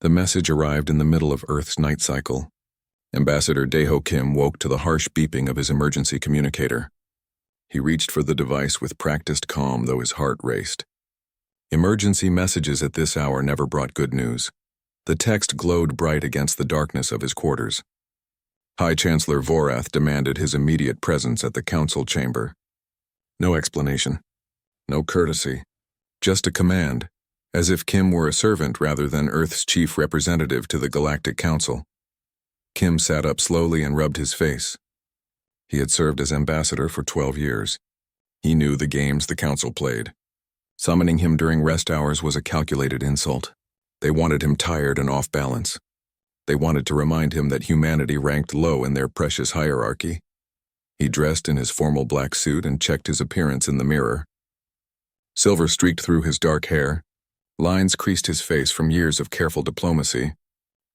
The message arrived in the middle of Earth's night cycle. Ambassador Daeho Kim woke to the harsh beeping of his emergency communicator. He reached for the device with practiced calm, though his heart raced. Emergency messages at this hour never brought good news. The text glowed bright against the darkness of his quarters. High Chancellor Vorath demanded his immediate presence at the council chamber. No explanation. No courtesy. Just a command, as if Kim were a servant rather than Earth's chief representative to the Galactic Council. Kim sat up slowly and rubbed his face. He had served as ambassador for 12 years. He knew the games the council played. Summoning him during rest hours was a calculated insult. They wanted him tired and off balance. They wanted to remind him that humanity ranked low in their precious hierarchy. He dressed in his formal black suit and checked his appearance in the mirror. Silver streaked through his dark hair. Lines creased his face from years of careful diplomacy.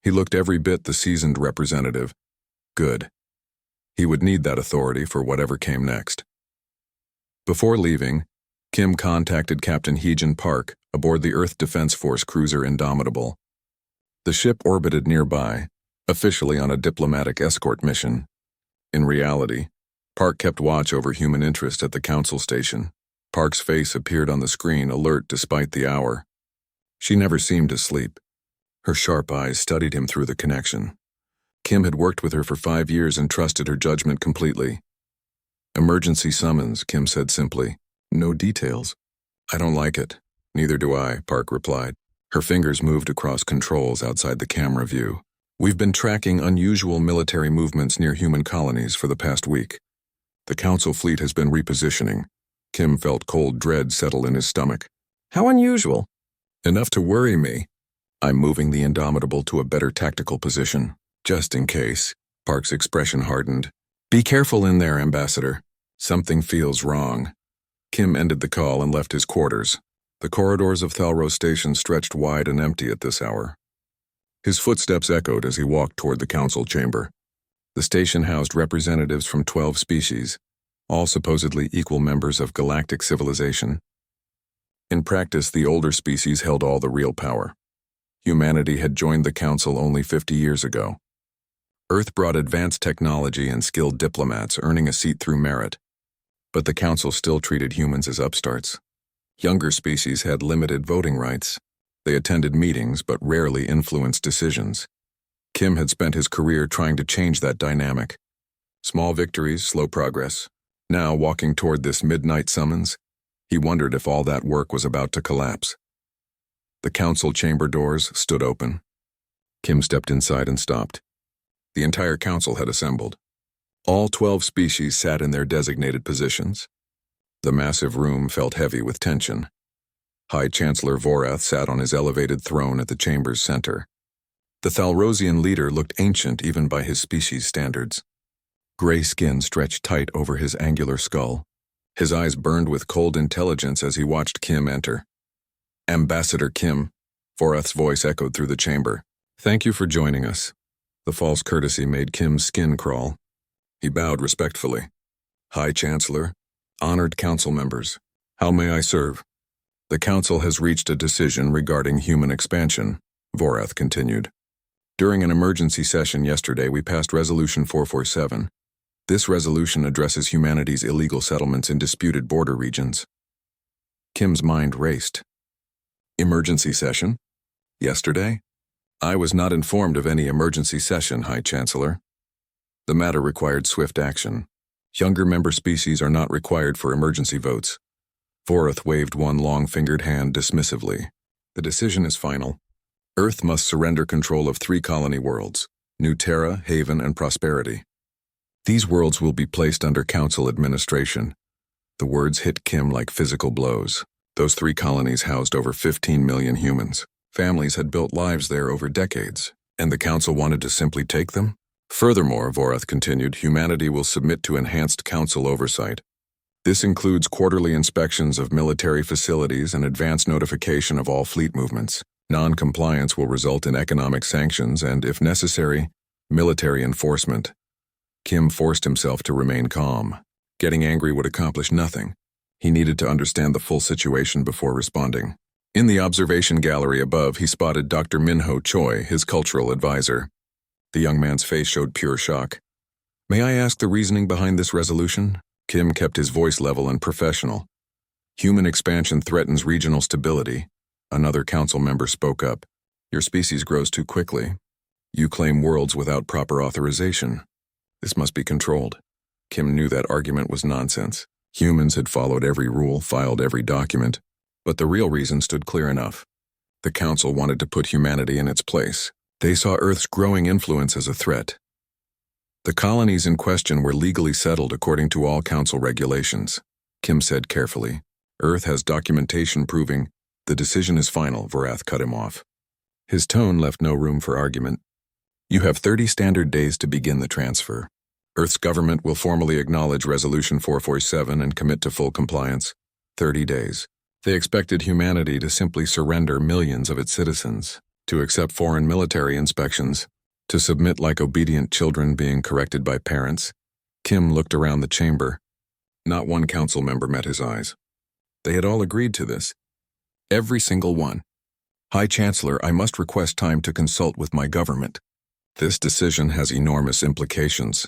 He looked every bit the seasoned representative. Good. He would need that authority for whatever came next. Before leaving, Kim contacted Captain Heejin Park aboard the Earth Defense Force cruiser Indomitable. The ship orbited nearby, officially on a diplomatic escort mission. In reality, Park kept watch over human interest at the council station. Park's face appeared on the screen, alert despite the hour. She never seemed to sleep. Her sharp eyes studied him through the connection. Kim had worked with her for 5 years and trusted her judgment completely. Emergency summons, Kim said simply. No details. I don't like it. Neither do I, Park replied. Her fingers moved across controls outside the camera view. We've been tracking unusual military movements near human colonies for the past week. The council fleet has been repositioning. Kim felt cold dread settle in his stomach. How unusual? Enough to worry me. I'm moving the Indomitable to a better tactical position, just in case. Park's expression hardened. Be careful in there, Ambassador. Something feels wrong. Kim ended the call and left his quarters. The corridors of Thalros Station stretched wide and empty at this hour. His footsteps echoed as he walked toward the council chamber. The station housed representatives from 12 species, all supposedly equal members of galactic civilization. In practice, the older species held all the real power. Humanity had joined the council only 50 years ago. Earth brought advanced technology and skilled diplomats, earning a seat through merit. But the council still treated humans as upstarts. Younger species had limited voting rights. They attended meetings but rarely influenced decisions. Kim had spent his career trying to change that dynamic. Small victories, slow progress. Now, walking toward this midnight summons, he wondered if all that work was about to collapse. The council chamber doors stood open. Kim stepped inside and stopped. The entire council had assembled. All 12 species sat in their designated positions. The massive room felt heavy with tension. High Chancellor Vorath sat on his elevated throne at the chamber's center. The Thalrosian leader looked ancient even by his species' standards. Gray skin stretched tight over his angular skull. His eyes burned with cold intelligence as he watched Kim enter. Ambassador Kim, Vorath's voice echoed through the chamber. Thank you for joining us. The false courtesy made Kim's skin crawl. He bowed respectfully. High Chancellor, honored council members, how may I serve? The council has reached a decision regarding human expansion, Vorath continued. During an emergency session yesterday, we passed Resolution 447. This resolution addresses humanity's illegal settlements in disputed border regions. Kim's mind raced. Emergency session? Yesterday? I was not informed of any emergency session, High Chancellor. The matter required swift action. Younger member species are not required for emergency votes. Vorath waved one long-fingered hand dismissively. The decision is final. Earth must surrender control of 3 colony worlds, New Terra, Haven, and Prosperity. These worlds will be placed under council administration. The words hit Kim like physical blows. Those 3 colonies housed over 15 million humans. Families had built lives there over decades, and the council wanted to simply take them? Furthermore, Vorath continued, humanity will submit to enhanced council oversight. This includes quarterly inspections of military facilities and advance notification of all fleet movements. Non-compliance will result in economic sanctions and, if necessary, military enforcement. Kim forced himself to remain calm. Getting angry would accomplish nothing. He needed to understand the full situation before responding. In the observation gallery above, he spotted Dr. Minho Choi, his cultural advisor. The young man's face showed pure shock. "May I ask the reasoning behind this resolution?" Kim kept his voice level and professional. "Human expansion threatens regional stability." Another council member spoke up. "Your species grows too quickly. You claim worlds without proper authorization. This must be controlled." Kim knew that argument was nonsense. Humans had followed every rule, filed every document, but the real reason stood clear enough. The council wanted to put humanity in its place. They saw Earth's growing influence as a threat. The colonies in question were legally settled according to all council regulations. Kim said carefully, "Earth has documentation proving the decision is final." Varath cut him off. His tone left no room for argument. "You have 30 standard days to begin the transfer. Earth's government will formally acknowledge Resolution 447 and commit to full compliance. 30 days. They expected humanity to simply surrender millions of its citizens, to accept foreign military inspections, to submit like obedient children being corrected by parents." Kim looked around the chamber. Not one council member met his eyes. They had all agreed to this. Every single one. "High Chancellor, I must request time to consult with my government. This decision has enormous implications."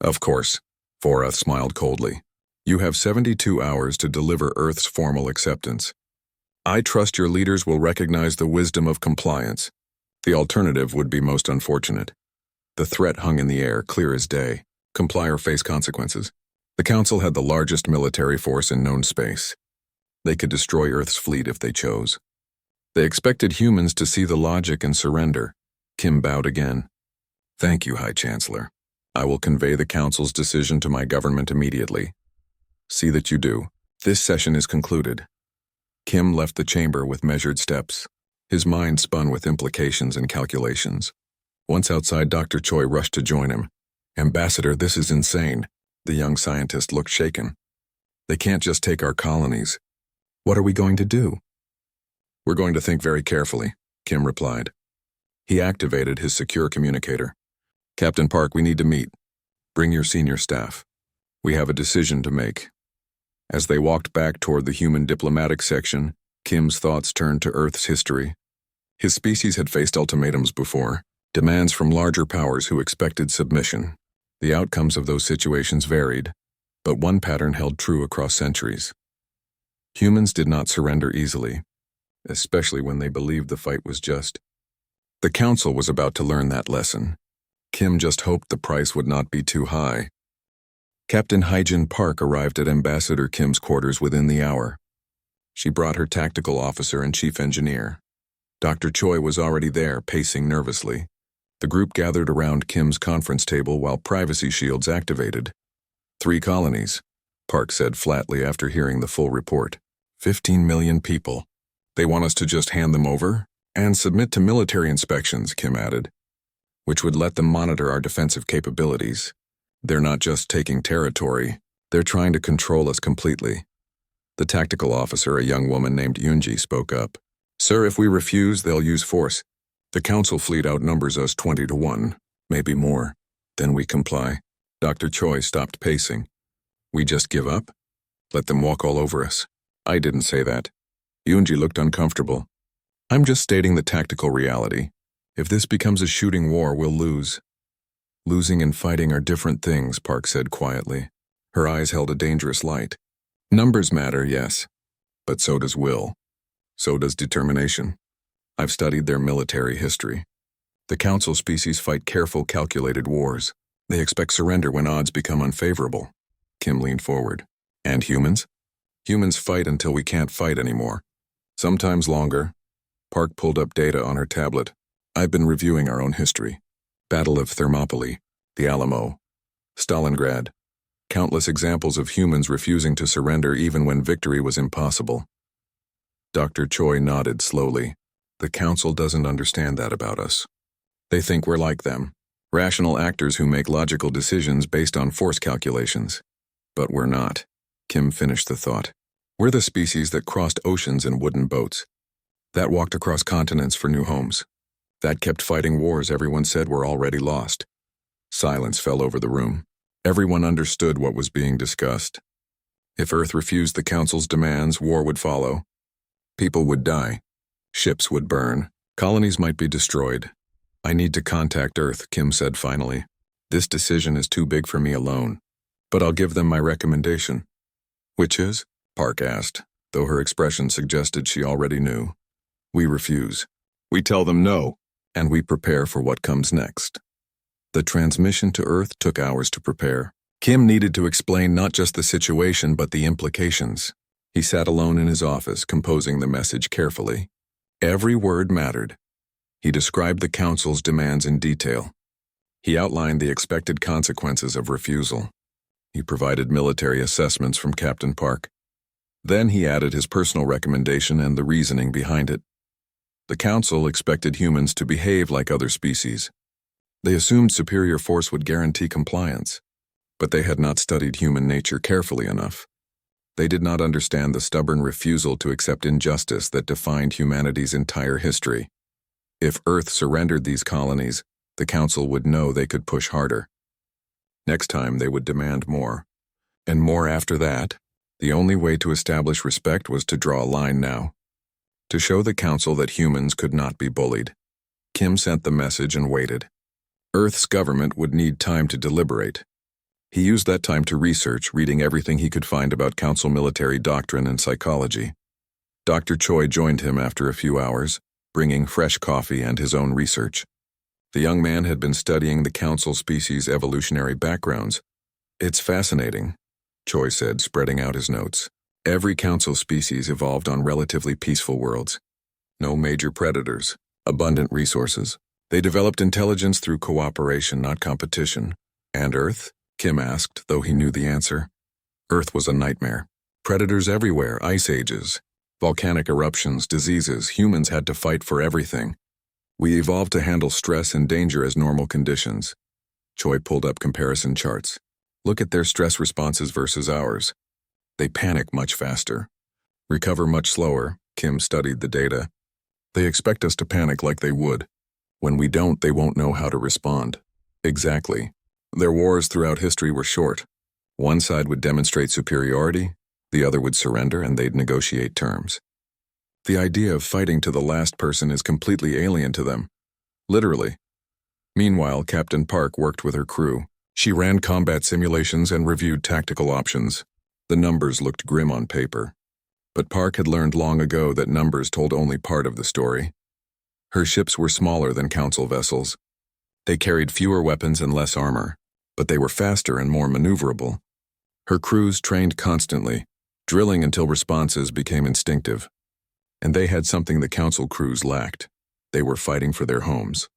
"Of course," Varath smiled coldly. "You have 72 hours to deliver Earth's formal acceptance. I trust your leaders will recognize the wisdom of compliance. The alternative would be most unfortunate." The threat hung in the air, clear as day. Comply or face consequences. The Council had the largest military force in known space. They could destroy Earth's fleet if they chose. They expected humans to see the logic and surrender. Kim bowed again. "Thank you, High Chancellor. I will convey the Council's decision to my government immediately." "See that you do. This session is concluded." Kim left the chamber with measured steps. His mind spun with implications and calculations. Once outside, Dr. Choi rushed to join him. "Ambassador, this is insane." The young scientist looked shaken. "They can't just take our colonies." "What are we going to do?" "We're going to think very carefully," Kim replied. He activated his secure communicator. "Captain Park, we need to meet. Bring your senior staff. We have a decision to make." As they walked back toward the human diplomatic section, Kim's thoughts turned to Earth's history. His species had faced ultimatums before, demands from larger powers who expected submission. The outcomes of those situations varied, but one pattern held true across centuries. Humans did not surrender easily, especially when they believed the fight was just. The Council was about to learn that lesson. Kim just hoped the price would not be too high. Captain Hyjin Park arrived at Ambassador Kim's quarters within the hour. She brought her tactical officer and chief engineer. Dr. Choi was already there, pacing nervously. The group gathered around Kim's conference table while privacy shields activated. 3 colonies, Park said flatly after hearing the full report. 15 million people. They want us to just hand them over? And submit to military inspections, Kim added, which would let them monitor our defensive capabilities. They're not just taking territory, they're trying to control us completely. The tactical officer, a young woman named Yunji, spoke up. "Sir, if we refuse, they'll use force. The Council fleet outnumbers us 20-1, maybe more. Then we comply." Dr. Choi stopped pacing. "We just give up? Let them walk all over us?" "I didn't say that." Yunji looked uncomfortable. "I'm just stating the tactical reality. If this becomes a shooting war, we'll lose." "Losing and fighting are different things," Park said quietly. Her eyes held a dangerous light. "Numbers matter, yes, but so does will. So does determination. I've studied their military history. The Council species fight careful, calculated wars. They expect surrender when odds become unfavorable." Kim leaned forward. "And humans?" "Humans fight until we can't fight anymore. Sometimes longer." Park pulled up data on her tablet. "I've been reviewing our own history. Battle of Thermopylae, the Alamo, Stalingrad. Countless examples of humans refusing to surrender even when victory was impossible." Dr. Choi nodded slowly. "The Council doesn't understand that about us. They think we're like them, rational actors who make logical decisions based on force calculations. But we're not." Kim finished the thought. "We're the species that crossed oceans in wooden boats, that walked across continents for new homes, that kept fighting wars everyone said were already lost." Silence fell over the room. Everyone understood what was being discussed. If Earth refused the Council's demands, war would follow. People would die, Ships would burn. Colonies might be destroyed. I need to contact Earth, Kim said finally. This decision is too big for me alone. But I'll give them my recommendation. Which is? Park asked, though her expression suggested she already knew. We refuse. We tell them no, and we prepare for what comes next. The transmission to Earth took hours to prepare. Kim needed to explain not just the situation but the implications. He sat alone in his office, composing the message carefully. Every word mattered. He described the Council's demands in detail. He outlined the expected consequences of refusal. He provided military assessments from Captain Park. Then he added his personal recommendation and the reasoning behind it. The Council expected humans to behave like other species. They assumed superior force would guarantee compliance, but they had not studied human nature carefully enough. They did not understand the stubborn refusal to accept injustice that defined humanity's entire history. If Earth surrendered these colonies, the Council would know they could push harder. Next time they would demand more. And more after that. The only way to establish respect was to draw a line now. To show the Council that humans could not be bullied. Kim sent the message and waited. Earth's government would need time to deliberate. He used that time to research, reading everything he could find about Council military doctrine and psychology. Dr. Choi joined him after a few hours, bringing fresh coffee and his own research. The young man had been studying the Council species' evolutionary backgrounds. It's fascinating, Choi said, spreading out his notes. Every Council species evolved on relatively peaceful worlds. No major predators, abundant resources. They developed intelligence through cooperation, not competition. And Earth? Kim asked, though he knew the answer. Earth was a nightmare. Predators everywhere, ice ages, volcanic eruptions, diseases. Humans had to fight for everything. We evolved to handle stress and danger as normal conditions. Choi pulled up comparison charts. Look at their stress responses versus ours. They panic much faster. Recover much slower. Kim studied the data. They expect us to panic like they would. When we don't, they won't know how to respond. Exactly. Their wars throughout history were short. One side would demonstrate superiority, the other would surrender, and they'd negotiate terms. The idea of fighting to the last person is completely alien to them. Literally. Meanwhile, Captain Park worked with her crew. She ran combat simulations and reviewed tactical options. The numbers looked grim on paper. But Park had learned long ago that numbers told only part of the story. Her ships were smaller than Council vessels. They carried fewer weapons and less armor, but they were faster and more maneuverable. Her crews trained constantly, drilling until responses became instinctive. And they had something the Council crews lacked. They were fighting for their homes.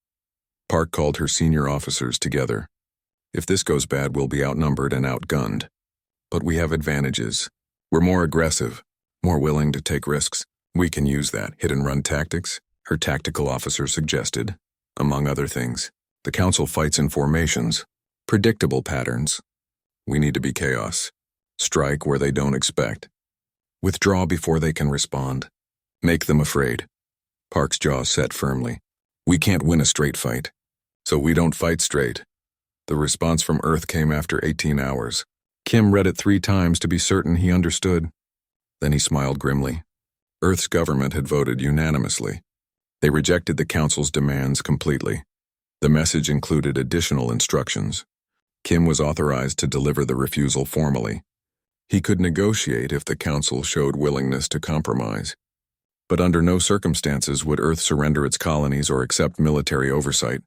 Park called her senior officers together. If this goes bad, we'll be outnumbered and outgunned. But we have advantages. We're more aggressive, more willing to take risks. We can use that hit-and-run tactics, her tactical officer suggested, among other things. The Council fights in formations, predictable patterns. We need to be chaos. Strike where they don't expect. Withdraw before they can respond. Make them afraid. Park's jaw set firmly. We can't win a straight fight, so we don't fight straight. The response from Earth came after 18 hours. Kim read it 3 times to be certain he understood. Then he smiled grimly. Earth's government had voted unanimously. They rejected the Council's demands completely. The message included additional instructions. Kim was authorized to deliver the refusal formally. He could negotiate if the Council showed willingness to compromise. But under no circumstances would Earth surrender its colonies or accept military oversight.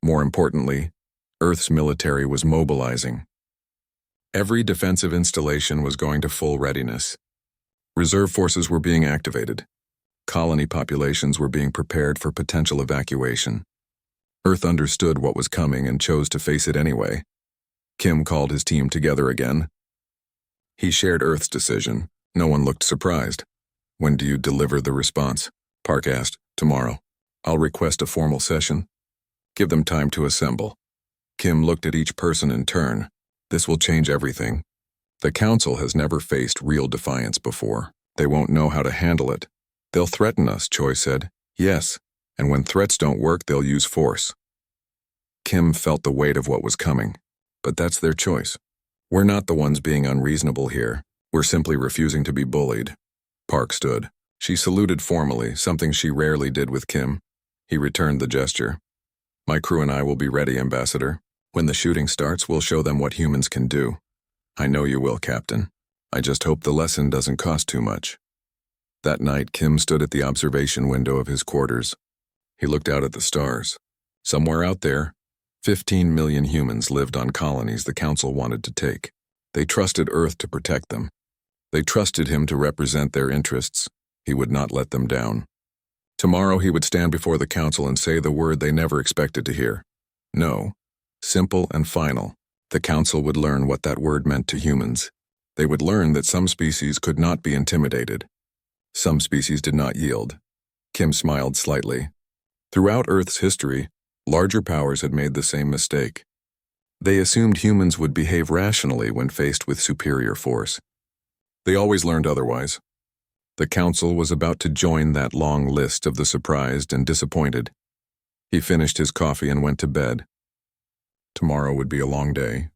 More importantly, Earth's military was mobilizing. Every defensive installation was going to full readiness. Reserve forces were being activated. Colony populations were being prepared for potential evacuation. Earth understood what was coming and chose to face it anyway. Kim called his team together again. He shared Earth's decision. No one looked surprised. When do you deliver the response? Park asked. Tomorrow. I'll request a formal session. Give them time to assemble. Kim looked at each person in turn. This will change everything. The Council has never faced real defiance before. They won't know how to handle it. They'll threaten us, Choi said. Yes, and when threats don't work, they'll use force. Kim felt the weight of what was coming. But that's their choice. We're not the ones being unreasonable here. We're simply refusing to be bullied. Park stood. She saluted formally, something she rarely did with Kim. He returned the gesture. My crew and I will be ready, Ambassador. When the shooting starts, we'll show them what humans can do. I know you will, Captain. I just hope the lesson doesn't cost too much. That night, Kim stood at the observation window of his quarters. He looked out at the stars. Somewhere out there, 15 million humans lived on colonies the Council wanted to take. They trusted Earth to protect them. They trusted him to represent their interests. He would not let them down. Tomorrow he would stand before the Council and say the word they never expected to hear. No. Simple and final. The Council would learn what that word meant to humans. They would learn that some species could not be intimidated. Some species did not yield. Kim smiled slightly. Throughout Earth's history, larger powers had made the same mistake. They assumed humans would behave rationally when faced with superior force. They always learned otherwise. The Council was about to join that long list of the surprised and disappointed. He finished his coffee and went to bed. Tomorrow would be a long day.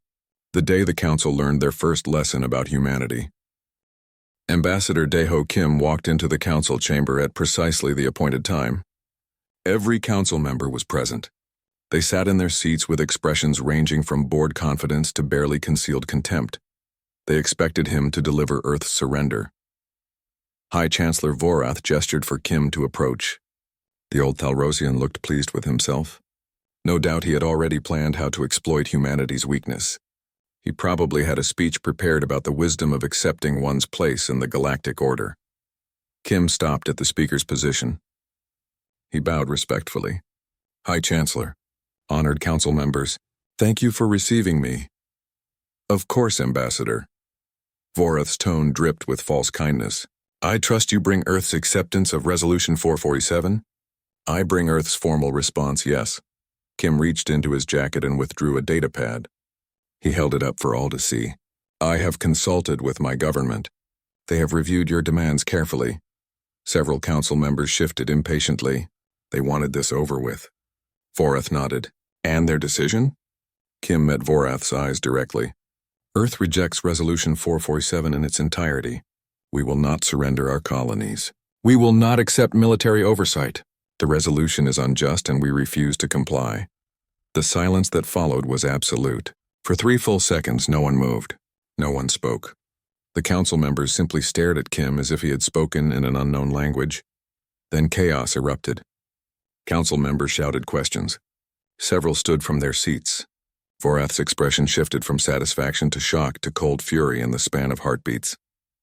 The day the Council learned their first lesson about humanity. Ambassador Daeho Kim walked into the Council chamber at precisely the appointed time. Every Council member was present. They sat in their seats with expressions ranging from bored confidence to barely concealed contempt. They expected him to deliver Earth's surrender. High Chancellor Vorath gestured for Kim to approach. The old Thalrosian looked pleased with himself. No doubt he had already planned how to exploit humanity's weakness. He probably had a speech prepared about the wisdom of accepting one's place in the galactic order. Kim stopped at the speaker's position. He bowed respectfully. High Chancellor, honored Council members, thank you for receiving me. Of course, Ambassador. Vorath's tone dripped with false kindness. I trust you bring Earth's acceptance of Resolution 447? I bring Earth's formal response, yes. Kim reached into his jacket and withdrew a datapad. He held it up for all to see. I have consulted with my government. They have reviewed your demands carefully. Several Council members shifted impatiently. They wanted this over with. Vorath nodded. And their decision? Kim met Vorath's eyes directly. Earth rejects Resolution 447 in its entirety. We will not surrender our colonies. We will not accept military oversight. The resolution is unjust and we refuse to comply. The silence that followed was absolute. For 3 full seconds, no one moved. No one spoke. The Council members simply stared at Kim as if he had spoken in an unknown language. Then chaos erupted. Council members shouted questions. Several stood from their seats. Vorath's expression shifted from satisfaction to shock to cold fury in the span of heartbeats.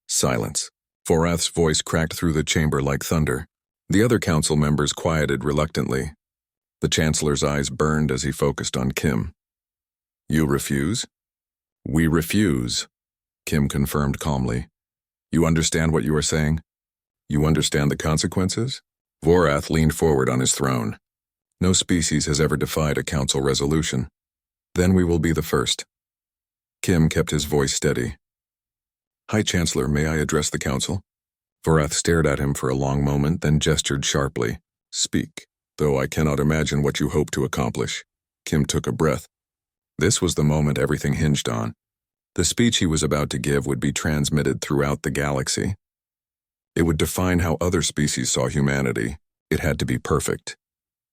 Silence. Vorath's voice cracked through the chamber like thunder. The other Council members quieted reluctantly. The Chancellor's eyes burned as he focused on Kim. You refuse? We refuse, Kim confirmed calmly. You understand what you are saying? You understand the consequences? Vorath leaned forward on his throne. No species has ever defied a Council resolution. Then we will be the first. Kim kept his voice steady. High Chancellor, may I address the Council? Vorath stared at him for a long moment, then gestured sharply. Speak, though I cannot imagine what you hope to accomplish. Kim took a breath. This was the moment everything hinged on. The speech he was about to give would be transmitted throughout the galaxy. It would define how other species saw humanity. It had to be perfect.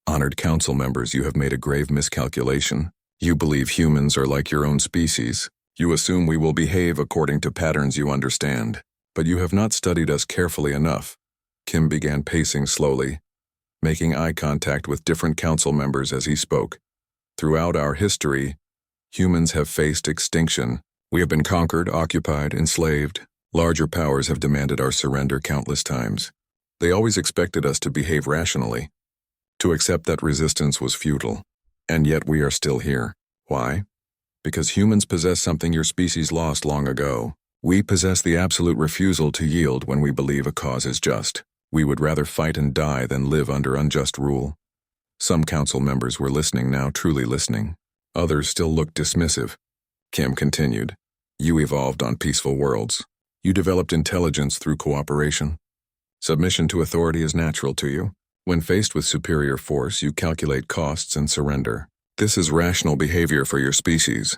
Honored Council members, you have made a grave miscalculation. You believe humans are like your own species. You assume we will behave according to patterns you understand. But you have not studied us carefully enough. Kim began pacing slowly, making eye contact with different Council members as he spoke. Throughout our history, humans have faced extinction. We have been conquered, occupied, enslaved. Larger powers have demanded our surrender countless times. They always expected us to behave rationally. To accept that resistance was futile. And yet we are still here. Why? Because humans possess something your species lost long ago. We possess the absolute refusal to yield when we believe a cause is just. We would rather fight and die than live under unjust rule. Some Council members were listening now, truly listening. Others still looked dismissive. Kim continued. You evolved on peaceful worlds. You developed intelligence through cooperation. Submission to authority is natural to you. When faced with superior force, you calculate costs and surrender. This is rational behavior for your species.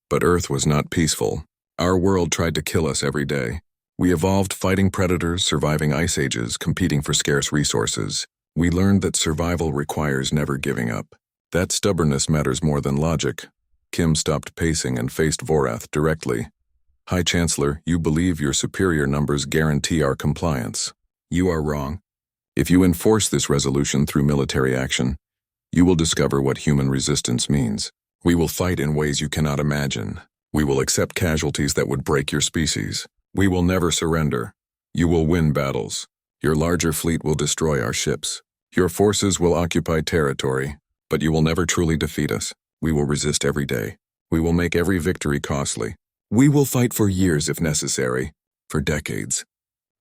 But Earth was not peaceful. Our world tried to kill us every day. We evolved fighting predators, surviving ice ages, competing for scarce resources. We learned that survival requires never giving up. That stubbornness matters more than logic. Kim stopped pacing and faced Vorath directly. High Chancellor, you believe your superior numbers guarantee our compliance. You are wrong. If you enforce this resolution through military action, you will discover what human resistance means. We will fight in ways you cannot imagine. We will accept casualties that would break your species. We will never surrender. You will win battles. Your larger fleet will destroy our ships. Your forces will occupy territory, but you will never truly defeat us. We will resist every day. We will make every victory costly. We will fight for years if necessary, for decades.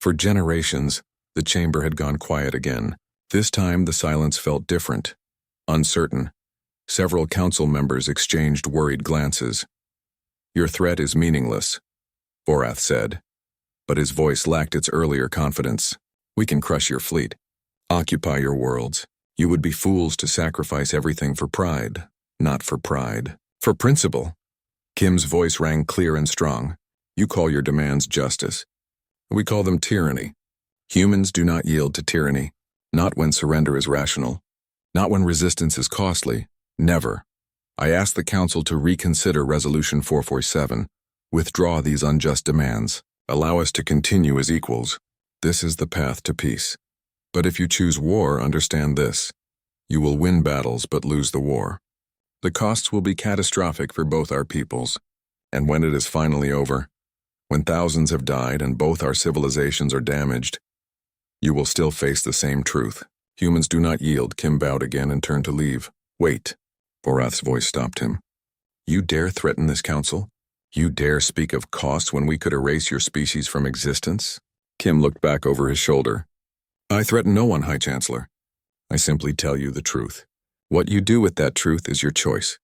For generations, the chamber had gone quiet again. This time the silence felt different, uncertain. Several council members exchanged worried glances. Your threat is meaningless, Vorath said, but his voice lacked its earlier confidence. We can crush your fleet, occupy your worlds. You would be fools to sacrifice everything for pride, not for pride, for principle. Kim's voice rang clear and strong. You call your demands justice. We call them tyranny. Humans do not yield to tyranny, not when surrender is rational, not when resistance is costly, never. I ask the Council to reconsider Resolution 447, withdraw these unjust demands, allow us to continue as equals. This is the path to peace. But if you choose war, understand this. You will win battles but lose the war. The costs will be catastrophic for both our peoples. And when it is finally over, when thousands have died and both our civilizations are damaged, you will still face the same truth. Humans do not yield. Kim bowed again and turned to leave. Wait. Vorath's voice stopped him. You dare threaten this council? You dare speak of costs when we could erase your species from existence? Kim looked back over his shoulder. I threaten no one, High Chancellor. I simply tell you the truth. What you do with that truth is your choice.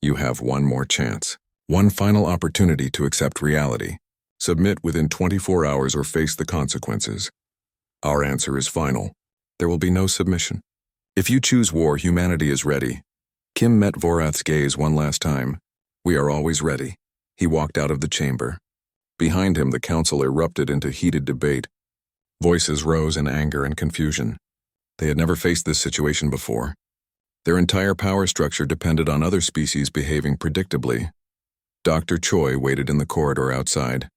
You have one more chance, one final opportunity to accept reality. Submit within 24 hours or face the consequences. Our answer is final. There will be no submission. If you choose war, humanity is ready. Kim met Vorath's gaze one last time. We are always ready. He walked out of the chamber. Behind him, the council erupted into heated debate. Voices rose in anger and confusion. They had never faced this situation before. Their entire power structure depended on other species behaving predictably. Dr. Choi waited in the corridor outside.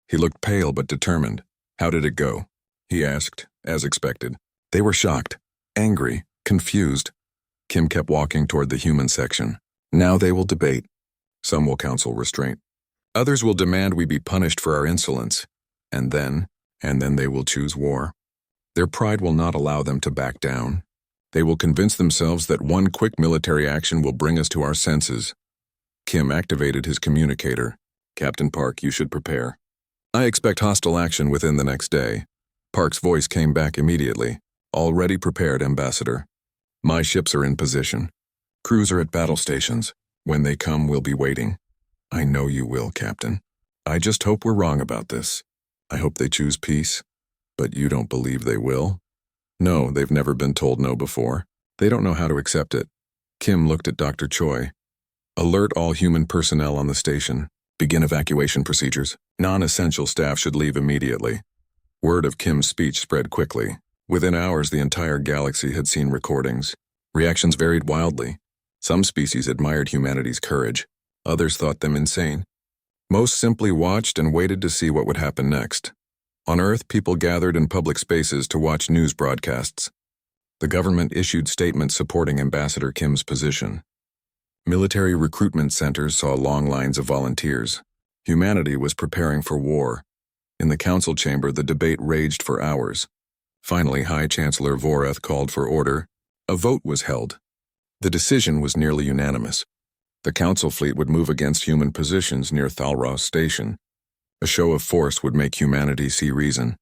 He looked pale but determined. How did it go? He asked, as expected. They were shocked, angry, confused. Kim kept walking toward the human section. Now they will debate. Some will counsel restraint. Others will demand we be punished for our insolence. And then they will choose war. Their pride will not allow them to back down. They will convince themselves that one quick military action will bring us to our senses. Kim activated his communicator. Captain Park, you should prepare. I expect hostile action within the next day. Park's voice came back immediately. Already prepared, Ambassador. My ships are in position. Crews are at battle stations. When they come, we'll be waiting. I know you will, Captain. I just hope we're wrong about this. I hope they choose peace. But you don't believe they will? No, they've never been told no before. They don't know how to accept it. Kim looked at Dr. Choi. Alert all human personnel on the station. Begin evacuation procedures. Non-essential staff should leave immediately. Word of Kim's speech spread quickly. Within hours, the entire galaxy had seen recordings. Reactions varied wildly. Some species admired humanity's courage. Others thought them insane. Most simply watched and waited to see what would happen next. On Earth, people gathered in public spaces to watch news broadcasts. The government issued statements supporting Ambassador Kim's position. Military recruitment centers saw long lines of volunteers. Humanity was preparing for war. In the council chamber, the debate raged for hours. Finally, High Chancellor Vorath called for order. A vote was held. The decision was nearly unanimous. The council fleet would move against human positions near Thalros Station. A show of force would make humanity see reason.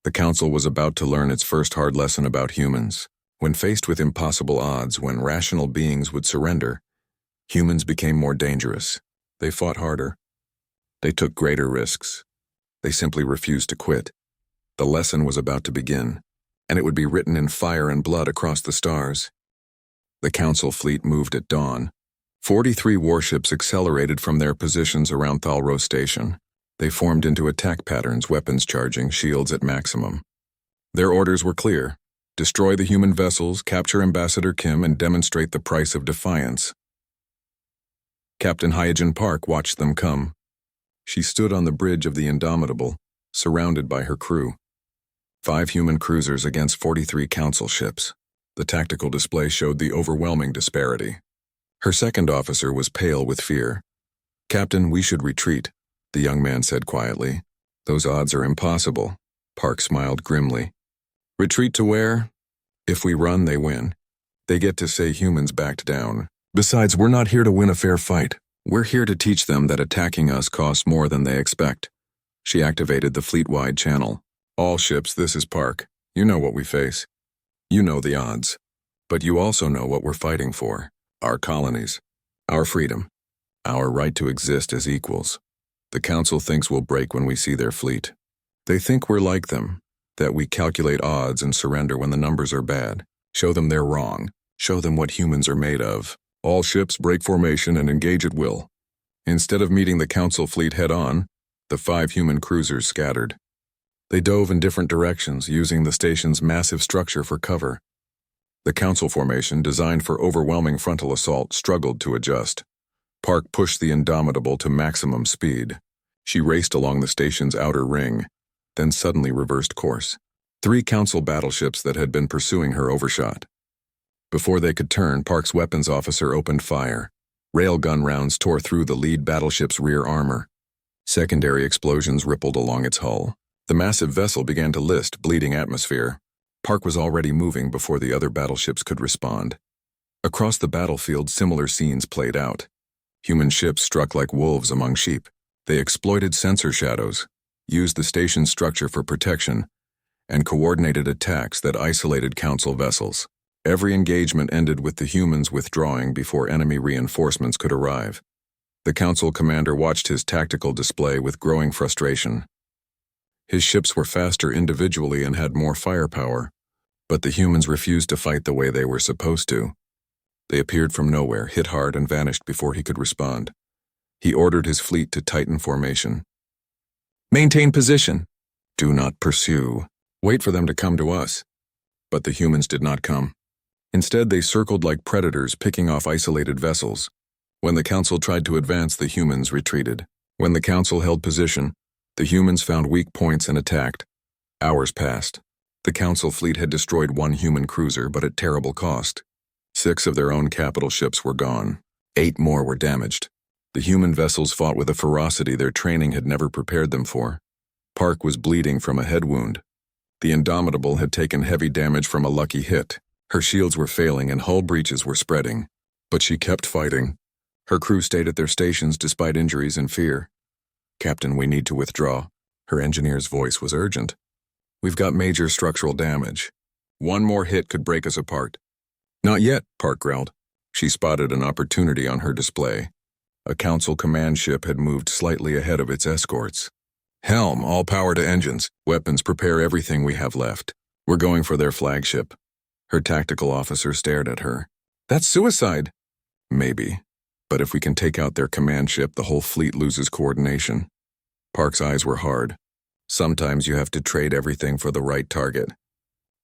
The council was about to learn its first hard lesson about humans. When faced with impossible odds, when rational beings would surrender, humans became more dangerous. They fought harder. They took greater risks. They simply refused to quit. The lesson was about to begin, and it would be written in fire and blood across the stars. The council fleet moved at dawn. 43 warships accelerated from their positions around Thalros Station. They formed into attack patterns, weapons charging, shields at maximum. Their orders were clear: destroy the human vessels, capture Ambassador Kim, and demonstrate the price of defiance. Captain Hyojin Park watched them come. She stood on the bridge of the Indomitable, surrounded by her crew. 5 human cruisers against 43 council ships. The tactical display showed the overwhelming disparity. Her second officer was pale with fear. "Captain, we should retreat," the young man said quietly. "Those odds are impossible." Park smiled grimly. "Retreat to where? If we run, they win. They get to say humans backed down. Besides, we're not here to win a fair fight. We're here to teach them that attacking us costs more than they expect." She activated the fleet-wide channel. "All ships, this is Park. You know what we face. You know the odds. But you also know what we're fighting for. Our colonies. Our freedom. Our right to exist as equals. The Council thinks we'll break when we see their fleet. They think we're like them, that we calculate odds and surrender when the numbers are bad. Show them they're wrong. Show them what humans are made of. All ships break formation and engage at will." Instead of meeting the Council fleet head-on, the 5 human cruisers scattered. They dove in different directions, using the station's massive structure for cover. The Council formation, designed for overwhelming frontal assault, struggled to adjust. Park pushed the Indomitable to maximum speed. She raced along the station's outer ring, then suddenly reversed course. 3 Council battleships that had been pursuing her overshot. Before they could turn, Park's weapons officer opened fire. Railgun rounds tore through the lead battleship's rear armor. Secondary explosions rippled along its hull. The massive vessel began to list, bleeding atmosphere. Park was already moving before the other battleships could respond. Across the battlefield, similar scenes played out. Human ships struck like wolves among sheep. They exploited sensor shadows, used the station's structure for protection, and coordinated attacks that isolated Council vessels. Every engagement ended with the humans withdrawing before enemy reinforcements could arrive. The Council commander watched his tactical display with growing frustration. His ships were faster individually and had more firepower, but the humans refused to fight the way they were supposed to. They appeared from nowhere, hit hard, and vanished before he could respond. He ordered his fleet to tighten formation. "Maintain position. Do not pursue. Wait for them to come to us." But the humans did not come. Instead, they circled like predators, picking off isolated vessels. When the Council tried to advance, the humans retreated. When the Council held position, the humans found weak points and attacked. Hours passed. The Council fleet had destroyed 1 human cruiser, but at terrible cost. 6 of their own capital ships were gone. 8 more were damaged. The human vessels fought with a ferocity their training had never prepared them for. Park was bleeding from a head wound. The Indomitable had taken heavy damage from a lucky hit. Her shields were failing and hull breaches were spreading. But she kept fighting. Her crew stayed at their stations despite injuries and fear. "Captain, we need to withdraw." Her engineer's voice was urgent. "We've got major structural damage. 1 more hit could break us apart." "Not yet," Park growled. She spotted an opportunity on her display. A Council command ship had moved slightly ahead of its escorts. "Helm, all power to engines. Weapons, prepare everything we have left. We're going for their flagship." Her tactical officer stared at her. "That's suicide." "Maybe. But if we can take out their command ship, the whole fleet loses coordination." Park's eyes were hard. "Sometimes you have to trade everything for the right target."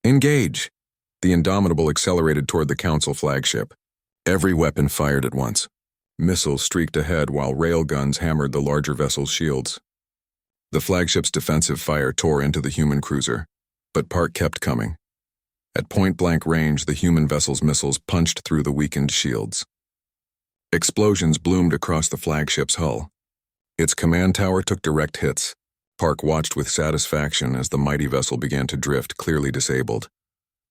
"Engage!" The Indomitable accelerated toward the Council flagship. Every weapon fired at once. Missiles streaked ahead while railguns hammered the larger vessel's shields. The flagship's defensive fire tore into the human cruiser, but Park kept coming. At point-blank range, the human vessel's missiles punched through the weakened shields. Explosions bloomed across the flagship's hull. Its command tower took direct hits. Park watched with satisfaction as the mighty vessel began to drift, clearly disabled.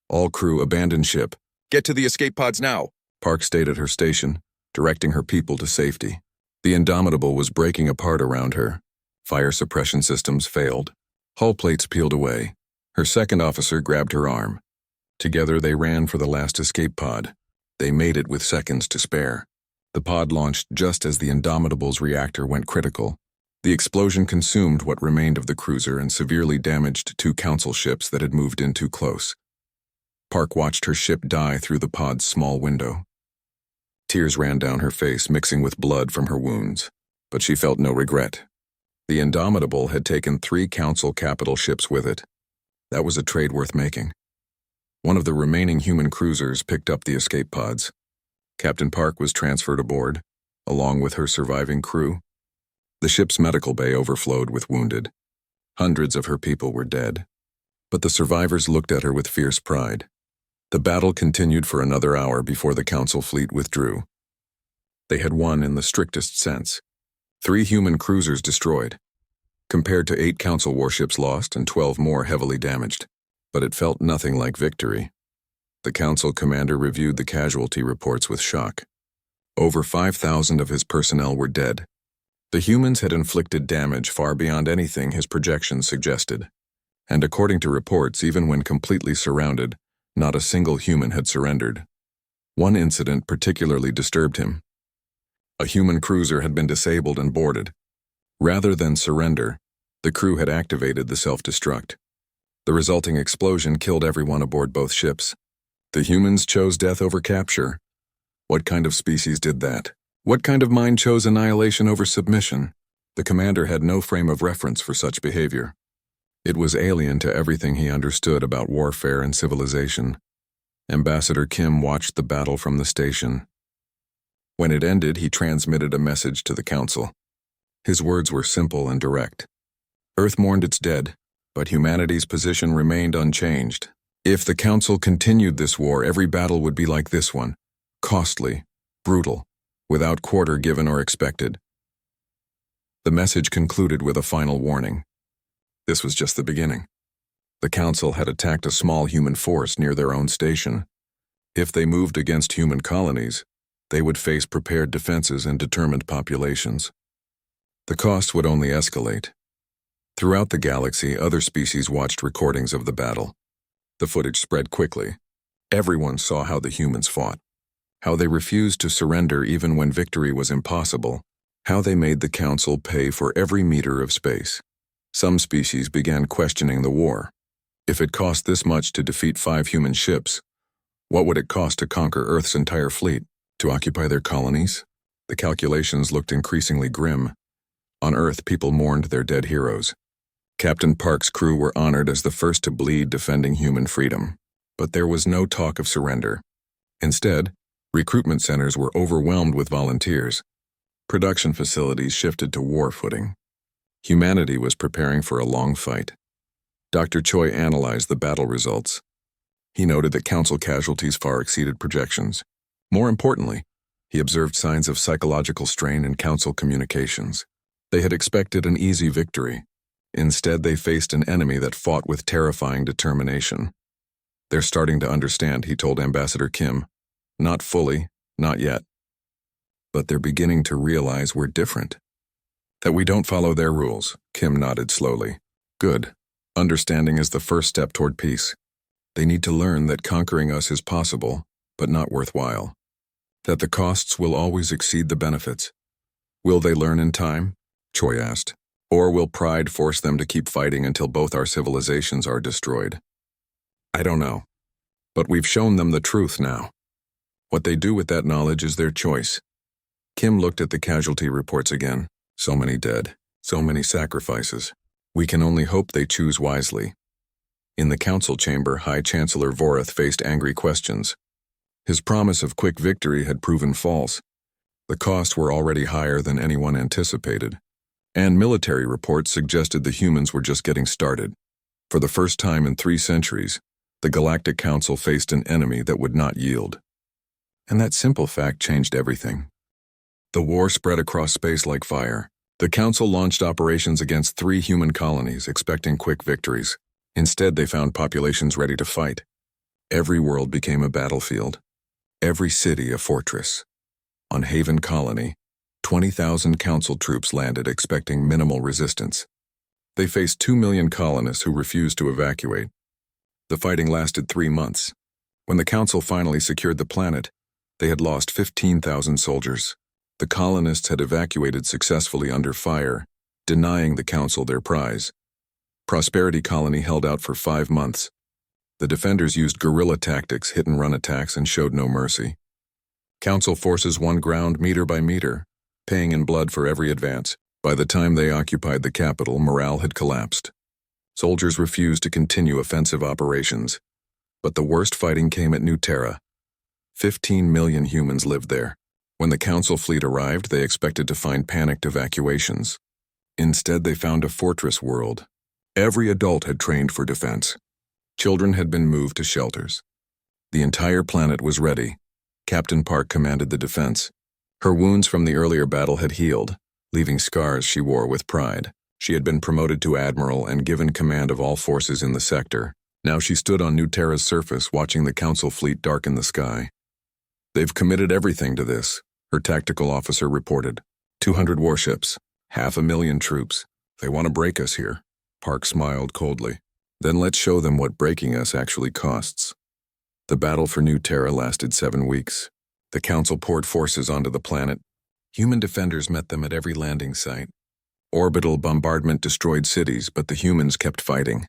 All crew abandoned ship. "Get to the escape pods now!" Park stayed at her station, directing her people to safety. The Indomitable was breaking apart around her. Fire suppression systems failed. Hull plates peeled away. Her second officer grabbed her arm. Together they ran for the last escape pod. They made it with seconds to spare. The pod launched just as the Indomitable's reactor went critical. The explosion consumed what remained of the cruiser and severely damaged 2 Council ships that had moved in too close. Park watched her ship die through the pod's small window. Tears ran down her face, mixing with blood from her wounds, but she felt no regret. The Indomitable had taken 3 Council capital ships with it. That was a trade worth making. One of the remaining human cruisers picked up the escape pods. Captain Park was transferred aboard, along with her surviving crew. The ship's medical bay overflowed with wounded. Hundreds of her people were dead. But the survivors looked at her with fierce pride. The battle continued for another hour before the Council fleet withdrew. They had won in the strictest sense. 3 human cruisers destroyed, compared to 8 Council warships lost and 12 more heavily damaged. But it felt nothing like victory. The Council commander reviewed the casualty reports with shock. Over 5,000 of his personnel were dead. The humans had inflicted damage far beyond anything his projections suggested. And according to reports, even when completely surrounded, not a single human had surrendered. One incident particularly disturbed him. A human cruiser had been disabled and boarded. Rather than surrender, the crew had activated the self-destruct. The resulting explosion killed everyone aboard both ships. The humans chose death over capture. What kind of species did that? What kind of mind chose annihilation over submission? The commander had no frame of reference for such behavior. It was alien to everything he understood about warfare and civilization. Ambassador Kim watched the battle from the station. When it ended, he transmitted a message to the Council. His words were simple and direct. Earth mourned its dead, but humanity's position remained unchanged. If the Council continued this war, every battle would be like this one, costly, brutal, without quarter given or expected. The message concluded with a final warning. This was just the beginning. The Council had attacked a small human force near their own station. If they moved against human colonies, they would face prepared defenses and determined populations. The cost would only escalate. Throughout the galaxy, other species watched recordings of the battle. The footage spread quickly. Everyone saw how the humans fought, how they refused to surrender even when victory was impossible, how they made the Council pay for every meter of space. Some species began questioning the war. If it cost this much to defeat 5 human ships, what would it cost to conquer Earth's entire fleet? To occupy their colonies? The calculations looked increasingly grim. On Earth, people mourned their dead heroes. Captain Park's crew were honored as the first to bleed defending human freedom. But there was no talk of surrender. Instead, recruitment centers were overwhelmed with volunteers. Production facilities shifted to war footing. Humanity was preparing for a long fight. Dr. Choi analyzed the battle results. He noted that Council casualties far exceeded projections. More importantly, he observed signs of psychological strain in Council communications. They had expected an easy victory. Instead, they faced an enemy that fought with terrifying determination. They're starting to understand, he told Ambassador Kim. Not fully, not yet. But they're beginning to realize we're different. That we don't follow their rules, Kim nodded slowly. Good. Understanding is the first step toward peace. They need to learn that conquering us is possible, but not worthwhile. That the costs will always exceed the benefits. Will they learn in time? Choi asked. Or will pride force them to keep fighting until both our civilizations are destroyed? I don't know. But we've shown them the truth now. What they do with that knowledge is their choice. Kim looked at the casualty reports again. So many dead, so many sacrifices. We can only hope they choose wisely. In the Council chamber, High Chancellor Vorath faced angry questions. His promise of quick victory had proven false. The costs were already higher than anyone anticipated. And military reports suggested the humans were just getting started. For the first time in 3 centuries, the Galactic Council faced an enemy that would not yield. And that simple fact changed everything. The war spread across space like fire. The Council launched operations against 3 human colonies, expecting quick victories. Instead, they found populations ready to fight. Every world became a battlefield. Every city a fortress. On Haven Colony, 20,000 Council troops landed expecting minimal resistance. They faced 2 million colonists who refused to evacuate. The fighting lasted 3 months. When the Council finally secured the planet, they had lost 15,000 soldiers. The colonists had evacuated successfully under fire, denying the Council their prize. Prosperity Colony held out for 5 months. The defenders used guerrilla tactics, hit-and-run attacks, and showed no mercy. Council forces won ground meter by meter, paying in blood for every advance. By the time they occupied the capital, morale had collapsed. Soldiers refused to continue offensive operations. But the worst fighting came at New Terra. 15 million humans lived there. When the Council fleet arrived, they expected to find panicked evacuations. Instead, they found a fortress world. Every adult had trained for defense. Children had been moved to shelters. The entire planet was ready. Captain Park commanded the defense. Her wounds from the earlier battle had healed, leaving scars she wore with pride. She had been promoted to admiral and given command of all forces in the sector. Now she stood on New Terra's surface, watching the Council fleet darken the sky. "They've committed everything to this," her tactical officer reported. 200 warships, 500,000 troops. "They want to break us here." Park smiled coldly. "Then let's show them what breaking us actually costs." The battle for New Terra lasted 7 weeks. The Council poured forces onto the planet. Human defenders met them at every landing site. Orbital bombardment destroyed cities, but the humans kept fighting.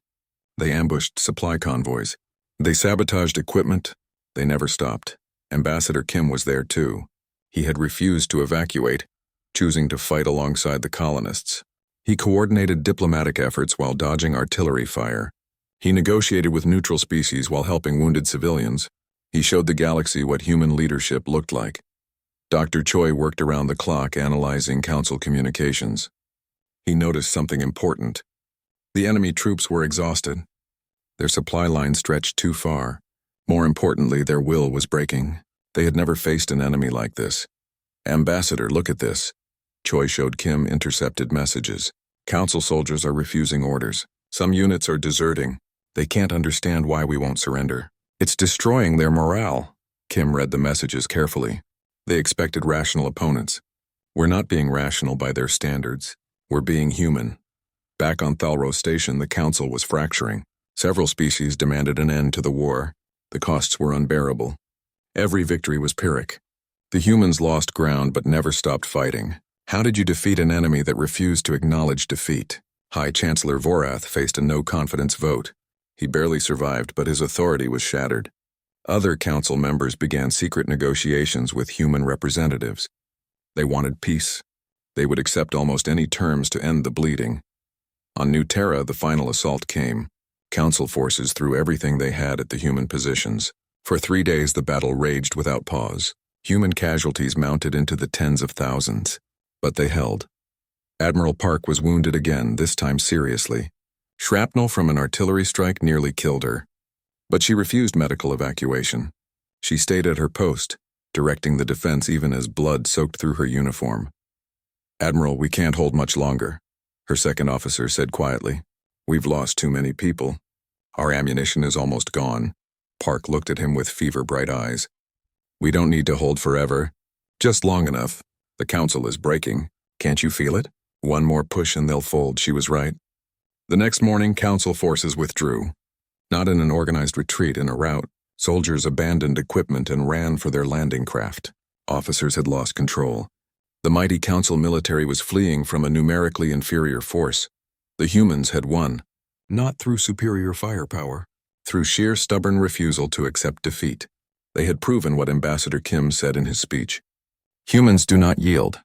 They ambushed supply convoys. They sabotaged equipment. They never stopped. Ambassador Kim was there too. He had refused to evacuate, choosing to fight alongside the colonists. He coordinated diplomatic efforts while dodging artillery fire. He negotiated with neutral species while helping wounded civilians. He showed the galaxy what human leadership looked like. Dr. Choi worked around the clock analyzing Council communications. He noticed something important. The enemy troops were exhausted. Their supply line stretched too far. More importantly, their will was breaking. They had never faced an enemy like this. "Ambassador, look at this." Choi showed Kim intercepted messages. "Council soldiers are refusing orders. Some units are deserting. They can't understand why we won't surrender. It's destroying their morale." Kim read the messages carefully. They expected rational opponents. "We're not being rational by their standards. We're being human." Back on Thalro Station, the Council was fracturing. Several species demanded an end to the war. The costs were unbearable. Every victory was Pyrrhic. The humans lost ground but never stopped fighting. How did you defeat an enemy that refused to acknowledge defeat? High Chancellor Vorath faced a no-confidence vote. He barely survived, but his authority was shattered. Other Council members began secret negotiations with human representatives. They wanted peace. They would accept almost any terms to end the bleeding. On New Terra, the final assault came. Council forces threw everything they had at the human positions. For 3 days, the battle raged without pause. Human casualties mounted into the tens of thousands. But they held. Admiral Park was wounded again, this time seriously. Shrapnel from an artillery strike nearly killed her. But she refused medical evacuation. She stayed at her post, directing the defense even as blood soaked through her uniform. "Admiral, we can't hold much longer," her second officer said quietly. "We've lost too many people. Our ammunition is almost gone." Park looked at him with fever-bright eyes. "We don't need to hold forever. Just long enough. The Council is breaking. Can't you feel it? One more push and they'll fold." She was right. The next morning, Council forces withdrew. Not in an organized retreat, in a rout. Soldiers abandoned equipment and ran for their landing craft. Officers had lost control. The mighty Council military was fleeing from a numerically inferior force. The humans had won, not through superior firepower, through sheer stubborn refusal to accept defeat. They had proven what Ambassador Kim said in his speech. Humans do not yield.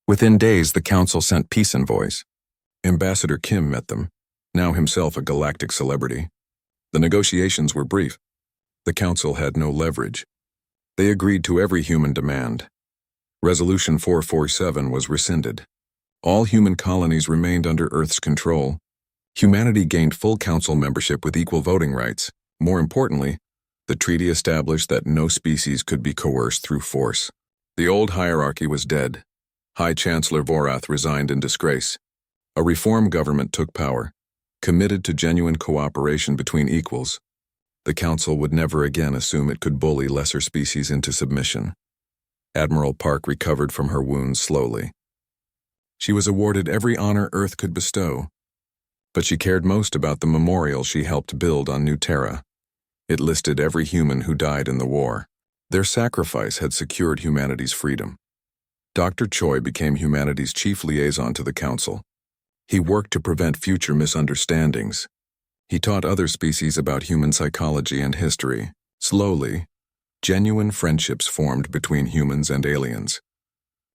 Within days, the Council sent peace envoys. Ambassador Kim met them, now himself a galactic celebrity. The negotiations were brief. The Council had no leverage. They agreed to every human demand. Resolution 447 was rescinded. All human colonies remained under Earth's control. Humanity gained full Council membership with equal voting rights. More importantly, the treaty established that no species could be coerced through force. The old hierarchy was dead. High Chancellor Vorath resigned in disgrace. A reform government took power, committed to genuine cooperation between equals. The Council would never again assume it could bully lesser species into submission. Admiral Park recovered from her wounds slowly. She was awarded every honor Earth could bestow, but she cared most about the memorial she helped build on New Terra. It listed every human who died in the war. Their sacrifice had secured humanity's freedom. Dr. Choi became humanity's chief liaison to the Council. He worked to prevent future misunderstandings. He taught other species about human psychology and history. Slowly, genuine friendships formed between humans and aliens.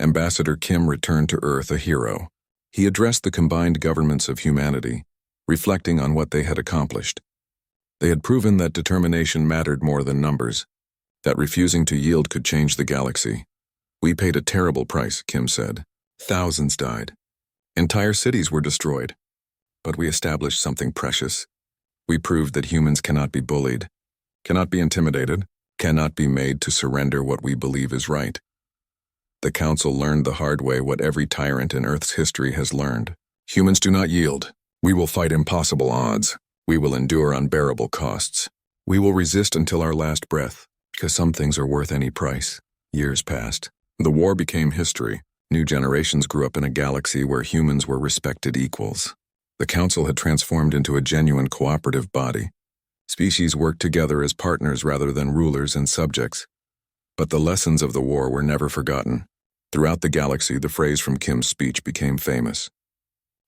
Ambassador Kim returned to Earth a hero. He addressed the combined governments of humanity, reflecting on what they had accomplished. They had proven that determination mattered more than numbers, that refusing to yield could change the galaxy. "We paid a terrible price," Kim said. "Thousands died. Entire cities were destroyed. But we established something precious. We proved that humans cannot be bullied, cannot be intimidated, cannot be made to surrender what we believe is right." The Council learned the hard way what every tyrant in Earth's history has learned. Humans do not yield. We will fight impossible odds. We will endure unbearable costs. We will resist until our last breath, because some things are worth any price. Years passed. The war became history. New generations grew up in a galaxy where humans were respected equals. The Council had transformed into a genuine cooperative body. Species worked together as partners rather than rulers and subjects. But the lessons of the war were never forgotten. Throughout the galaxy, the phrase from Kim's speech became famous.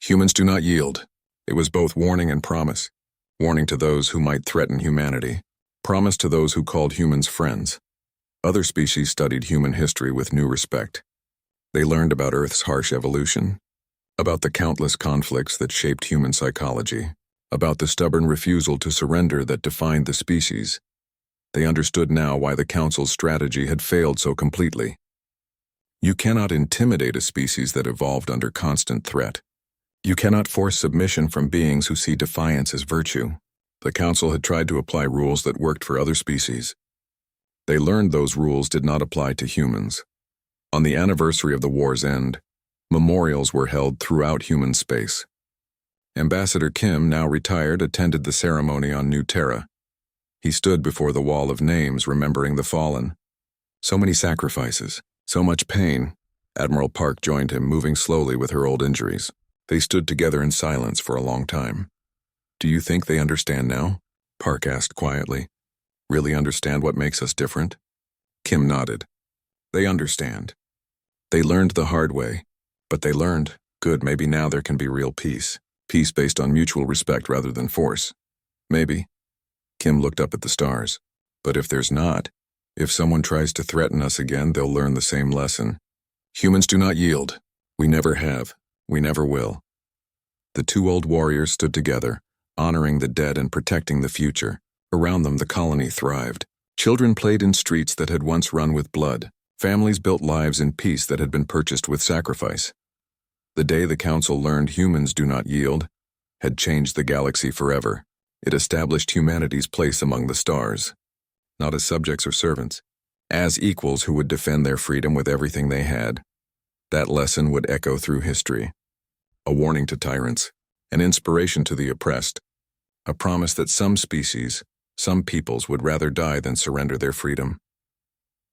Humans do not yield. It was both warning and promise. Warning to those who might threaten humanity. Promise to those who called humans friends. Other species studied human history with new respect. They learned about Earth's harsh evolution, about the countless conflicts that shaped human psychology, about the stubborn refusal to surrender that defined the species. They understood now why the Council's strategy had failed so completely. You cannot intimidate a species that evolved under constant threat. You cannot force submission from beings who see defiance as virtue. The Council had tried to apply rules that worked for other species. They learned those rules did not apply to humans. On the anniversary of the war's end, memorials were held throughout human space. Ambassador Kim, now retired, attended the ceremony on New Terra. He stood before the wall of names, remembering the fallen. So many sacrifices, so much pain. Admiral Park joined him, moving slowly with her old injuries. They stood together in silence for a long time. "Do you think they understand now?" Park asked quietly. "Really understand what makes us different?" Kim nodded. "They understand. They learned the hard way, but they learned, good, maybe now there can be real peace. Peace based on mutual respect rather than force. Maybe." Kim looked up at the stars. "But if there's not, if someone tries to threaten us again, they'll learn the same lesson. Humans do not yield. We never have. We never will." The two old warriors stood together, honoring the dead and protecting the future. Around them, the colony thrived. Children played in streets that had once run with blood. Families built lives in peace that had been purchased with sacrifice. The day the Council learned humans do not yield had changed the galaxy forever. It established humanity's place among the stars, not as subjects or servants, as equals who would defend their freedom with everything they had. That lesson would echo through history. A warning to tyrants, an inspiration to the oppressed, a promise that some species, some peoples would rather die than surrender their freedom.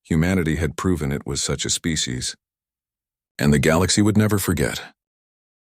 Humanity had proven it was such a species, and the galaxy would never forget.